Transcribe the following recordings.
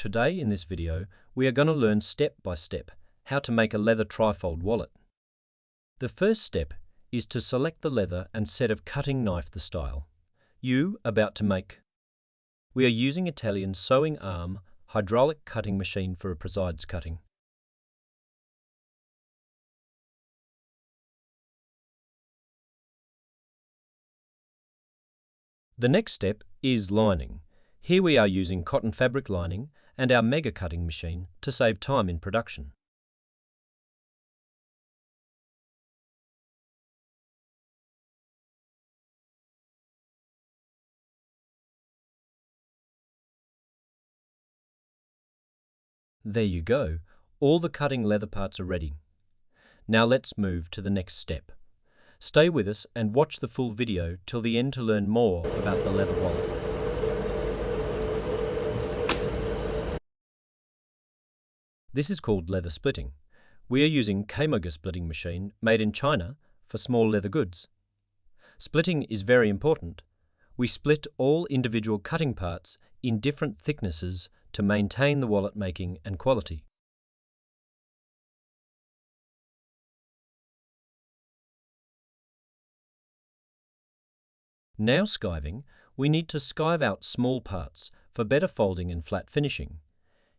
today in this video, we are going to learn step by step how to make a leather trifold wallet. The first step is to select the leather and set of cutting knife the style you are about to make. We are using Italian sewing arm hydraulic cutting machine for a precise cutting. The next step is lining. Here we are using cotton fabric lining and our mega cutting machine to save time in production. There you go. All the cutting leather parts are ready. Now let's move to the next step. Stay with us and watch the full video till the end to learn more about the leather wallet. This is called leather splitting. We are using Kaimoga splitting machine made in China for small leather goods. Splitting is very important. We split all individual cutting parts in different thicknesses to maintain the wallet making and quality. Now skiving, we need to skive out small parts for better folding and flat finishing.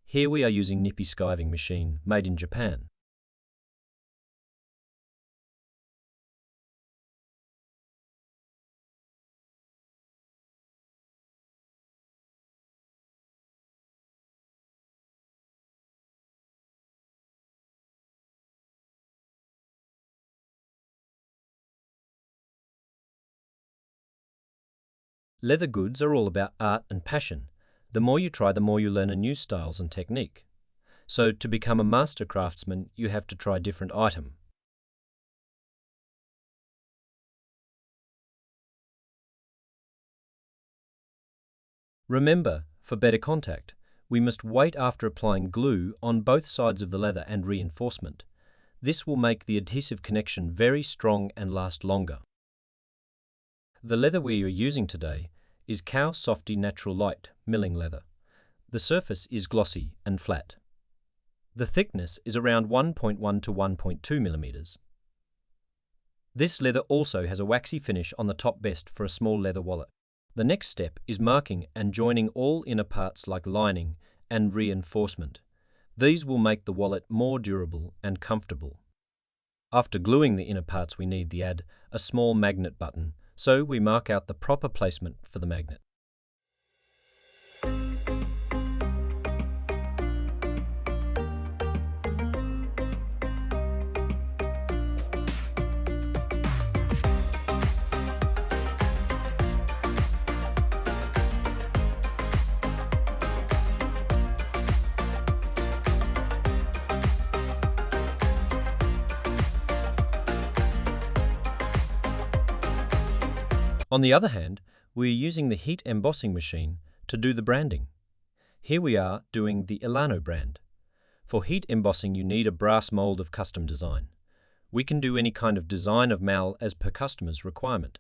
Here we are using Nippy skiving machine made in Japan. Leather goods are all about art and passion. The more you try, the more you learn new styles and technique. So to become a master craftsman, you have to try different item. Remember, for better contact, we must wait after applying glue on both sides of the leather and reinforcement. This will make the adhesive connection very strong and last longer. The leather we are using today is Cow Softy Natural Light milling leather. The surface is glossy and flat. The thickness is around 1.1 to 1.2 millimeters. This leather also has a waxy finish on the top best for a small leather wallet. The next step is marking and joining all inner parts like lining and reinforcement. These will make the wallet more durable and comfortable. After gluing the inner parts, we need to add a small magnet button, so we mark out the proper placement for the magnet. On the other hand, we are using the heat embossing machine to do the branding. Here we are doing the Elano brand. For heat embossing, you need a brass mold of custom design. We can do any kind of design of mal as per customer's requirement.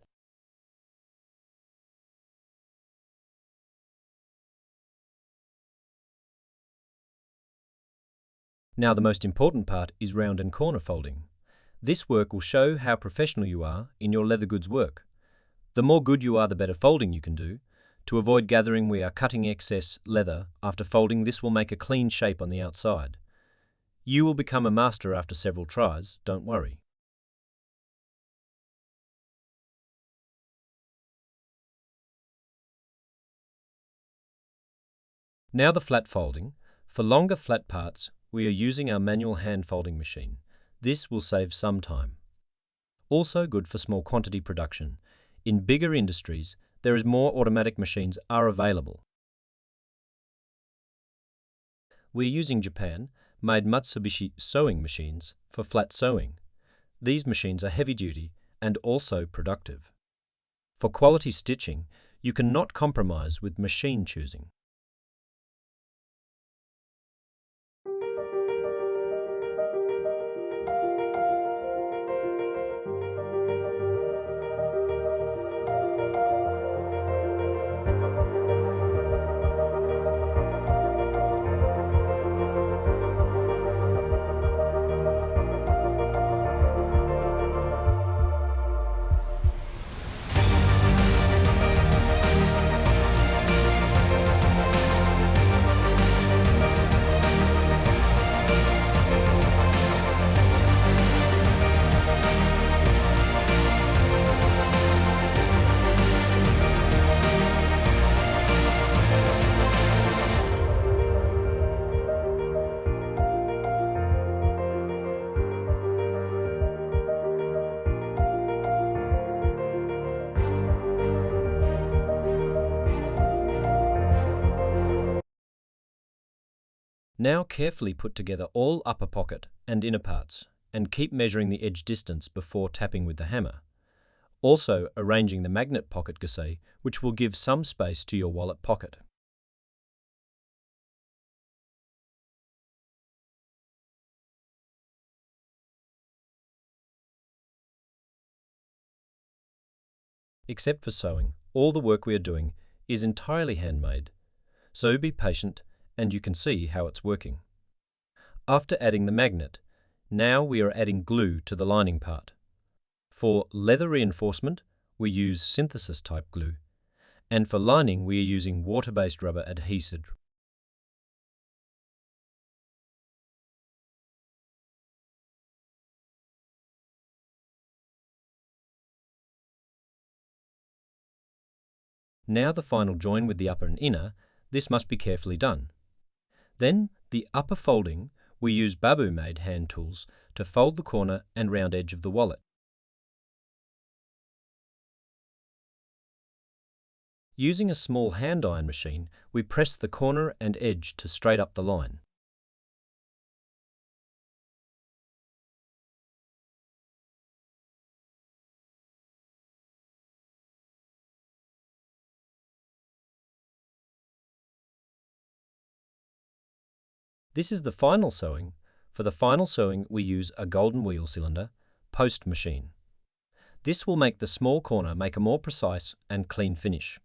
Now the most important part is round and corner folding. This work will show how professional you are in your leather goods work. The more good you are, the better folding you can do. To avoid gathering, we are cutting excess leather. After folding, this will make a clean shape on the outside. You will become a master after several tries, don't worry. Now the flat folding. For longer flat parts, we are using our manual hand folding machine. This will save some time. Also good for small quantity production. In bigger industries, there is more automatic machines are available. We are using Japan-made Matsubishi sewing machines for flat sewing. These machines are heavy duty and also productive. For quality stitching, you cannot compromise with machine choosing. Now carefully put together all upper pocket and inner parts and keep measuring the edge distance before tapping with the hammer. Also arranging the magnet pocket gusset, which will give some space to your wallet pocket. Except for sewing, all the work we are doing is entirely handmade, so be patient and you can see how it's working. After adding the magnet, now we are adding glue to the lining part. For leather reinforcement, we use synthesis type glue, and for lining we are using water-based rubber adhesive. Now the final join with the upper and inner, this must be carefully done. Then the upper folding, we use Baboo-made hand tools to fold the corner and round edge of the wallet. Using a small hand iron machine, we press the corner and edge to straight up the line. This is the final sewing. For the final sewing, we use a golden wheel cylinder post machine. This will make the small corner make a more precise and clean finish.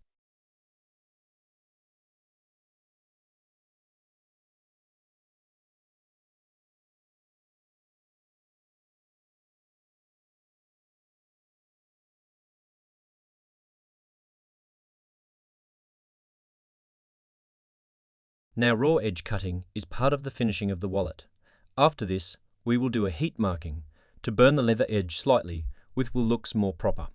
Now raw edge cutting is part of the finishing of the wallet. After this, we will do a heat marking to burn the leather edge slightly, which will look more proper.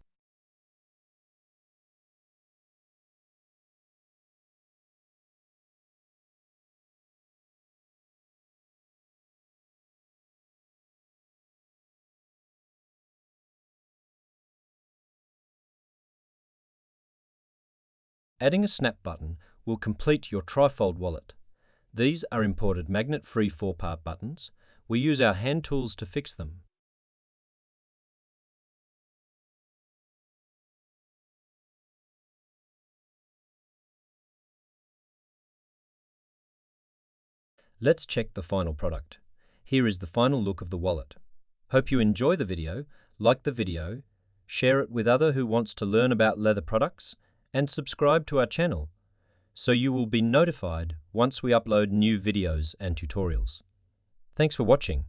Adding a snap button will complete your trifold wallet. These are imported magnet-free 4-part buttons. We use our hand tools to fix them. Let's check the final product. Here is the final look of the wallet. Hope you enjoy the video, like the video, share it with others who wants to learn about leather products, and subscribe to our channel so you will be notified once we upload new videos and tutorials. Thanks for watching.